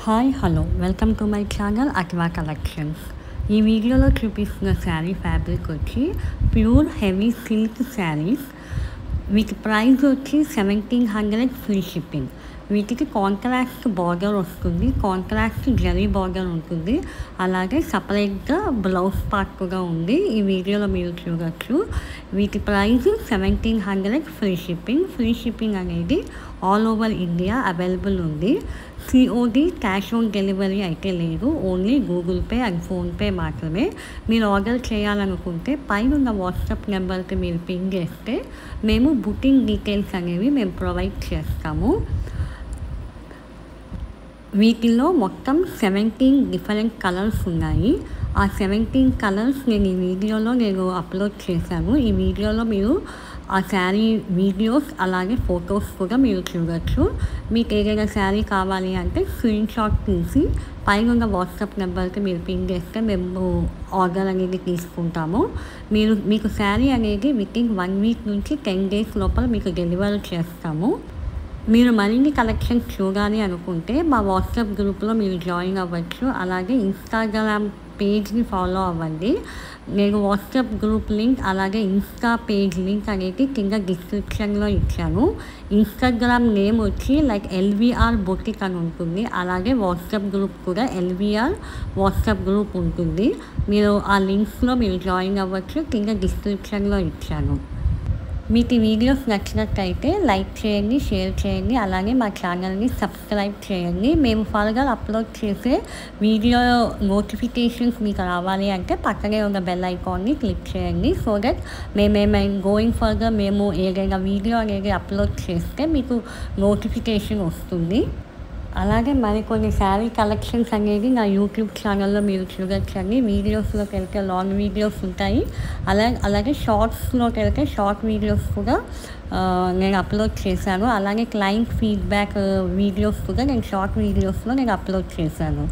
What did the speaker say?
Hi hello welcome to my channel అట్వా collections. ఈ వీడియోలో చూపిస్తున్న శారీ ఫ్యాబ్రిక్ వచ్చి ప్యూర్ హెవీ సిల్క్ శారీస్. వీటి ప్రైస్ వచ్చి 1700 ఫ్రీ షిప్పింగ్. వీటికి కాంట్రాస్ట్ బార్డర్ వస్తుంది, కాంట్రాస్ట్ జరీ బార్డర్ ఉంటుంది, అలాగే సపరేట్గా బ్లౌజ్ పార్ట్ కూడా ఉంది. ఈ వీడియోలో మీరు చూడవచ్చు. వీటి price 1700 free shipping. Free shipping అనేది ఆల్ ఓవర్ ఇండియా అవైలబుల్ ఉంది. సిఓడి క్యాష్ ఆన్ డెలివరీ అయితే లేదు, only Google pay and PhonePe మాత్రమే. మీరు ఆర్డర్ చేయాలనుకుంటే పైన ఉన్న వాట్సాప్ నెంబర్కి మీరు పింగ్ చేస్తే మేము బుకింగ్ డీటెయిల్స్ అనేవి మేము ప్రొవైడ్ చేస్తాము. వీటిలో మొత్తం 17 డిఫరెంట్ కలర్స్ ఉన్నాయి. ఆ 17 కలర్స్ నేను ఈ వీడియోలో అప్లోడ్ చేశాను. ఈ వీడియోలో మీరు ఆ శారీ వీడియోస్ అలాగే ఫొటోస్ కూడా మీరు చూడవచ్చు. మీకు ఏదైనా శారీ కావాలి అంటే స్క్రీన్ షాట్ తీసి పైన ఉన్న వాట్సాప్ నెంబర్కి మీరు పింగ్ చేస్తే మేము ఆర్డర్ అనేది తీసుకుంటాము. మీకు శారీ అనేది వితిన్ 1 వీక్ నుంచి 10 డేస్ లోపల మీకు డెలివరీ చేస్తాము. మీరు మరిన్ని కలెక్షన్స్ చూడాలి అనుకుంటే మా వాట్సాప్ గ్రూప్లో మీరు జాయిన్ అవ్వచ్చు. అలాగే ఇన్స్టాగ్రామ్ పేజ్ని ఫాలో అవ్వండి. నేను వాట్సాప్ గ్రూప్ లింక్ అలాగే ఇన్స్టా పేజ్ లింక్ అనేది కింద డిస్క్రిప్షన్లో ఇచ్చాను. ఇన్స్టాగ్రామ్ నేమ్ వచ్చి ఎల్వీఆర్ బొటిక్ అని ఉంటుంది. అలాగే వాట్సాప్ గ్రూప్ కూడా ఎల్వీఆర్ వాట్సాప్ గ్రూప్ ఉంటుంది. మీరు ఆ లింక్స్లో మీరు జాయిన్ అవ్వచ్చు, కింద డిస్క్రిప్షన్లో ఇచ్చాను. మీకు ఈ వీడియోస్ నచ్చినట్టయితే లైక్ చేయండి, షేర్ చేయండి, అలాగే మా ఛానల్ని సబ్స్క్రైబ్ చేయండి. మేము ఫర్దర్ అప్లోడ్ చేసే వీడియో నోటిఫికేషన్స్ మీకు రావాలి అంటే పక్కనే ఉన్న బెల్ ఐకాన్ని క్లిక్ చేయండి. సో దట్ మేమేమైనా గోయింగ్ ఫర్దర్ మేము ఏదైనా వీడియో అనేది అప్లోడ్ చేస్తే మీకు నోటిఫికేషన్ వస్తుంది. అలాగే మరికొన్ని శారీ కలెక్షన్స్ అనేది నా యూట్యూబ్ ఛానల్లో మీరు చూడొచ్చండి. వీడియోస్లోకి వెళ్తే లాంగ్ వీడియోస్ ఉంటాయి, అలాగే షార్ట్స్లోకి వెళ్తే షార్ట్ వీడియోస్ కూడా నేను అప్లోడ్ చేశాను. అలాగే క్లయింట్ ఫీడ్బ్యాక్ వీడియోస్ కూడా నేను షార్ట్ వీడియోస్లో అప్లోడ్ చేశాను.